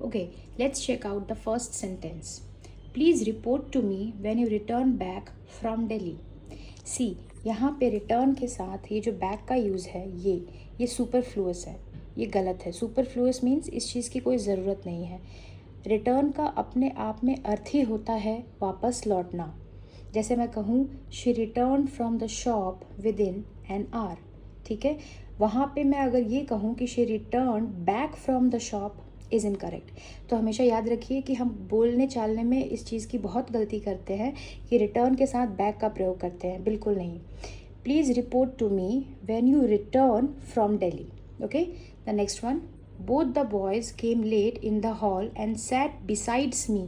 Okay, let's check out the first sentence. Please report to me when you return back from Delhi. See, यहाँ पे return के साथ ये जो back का यूज़ है ये सुपरफ्लूअस है, ये गलत है। सुपरफ्लूअस मीन्स इस चीज़ की कोई ज़रूरत नहीं है। रिटर्न का अपने आप में अर्थ ही होता है वापस लौटना। जैसे मैं कहूँ she return from the shop with in an hour, ठीक है। वहाँ पे मैं अगर ये कहूँ कि she return back from the shop is incorrect. तो हमेशा याद रखिए कि हम बोलने चालने में इस चीज़ की बहुत गलती करते हैं कि रिटर्न के साथ बैक का प्रयोग करते हैं, बिल्कुल नहीं। Please report to me when you return from Delhi. Okay, the next one, both the boys came late in the hall and sat besides me.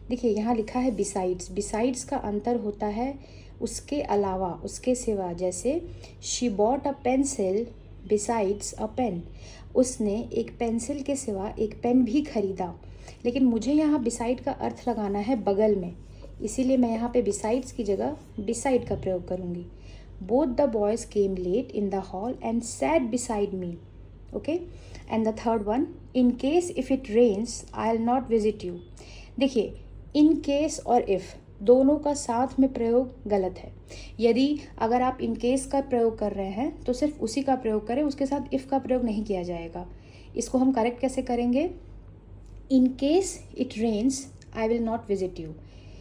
देखिए यहाँ लिखा है बिसाइड्स। बिसाइड्स का अंतर होता है उसके अलावा, उसके सिवा। जैसे she bought a pencil besides a pen, उसने एक पेंसिल के सिवा एक पेन भी खरीदा। लेकिन मुझे यहाँ बिसाइड का अर्थ लगाना है बगल में, इसीलिए मैं यहाँ पे बिसाइड्स की जगह बिसाइड का प्रयोग करूँगी। Both the boys came late in the hall and sat beside me. Okay, and the third one, in case if it rains I will not visit you. देखिए, इन केस और if दोनों का साथ में प्रयोग गलत है। यदि अगर आप इन केस का प्रयोग कर रहे हैं तो सिर्फ उसी का प्रयोग करें, उसके साथ इफ़ का प्रयोग नहीं किया जाएगा। इसको हम करेक्ट कैसे करेंगे? In case it rains I will not visit you.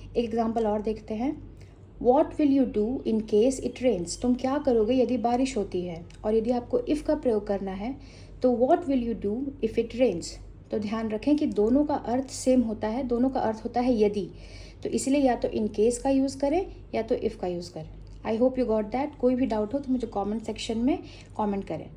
एक एग्जाम्पल और देखते हैं। What will you do in case it rains, तुम क्या करोगे यदि बारिश होती है। और यदि आपको इफ़ का प्रयोग करना है तो what will you do if it rains. तो ध्यान रखें कि दोनों का अर्थ सेम होता है, दोनों का अर्थ होता है यदि। तो इसलिए या तो इन केस का यूज़ करें या तो इफ़ का यूज़ करें। I hope you got that. कोई भी डाउट हो तो मुझे कमेंट सेक्शन में कमेंट करें।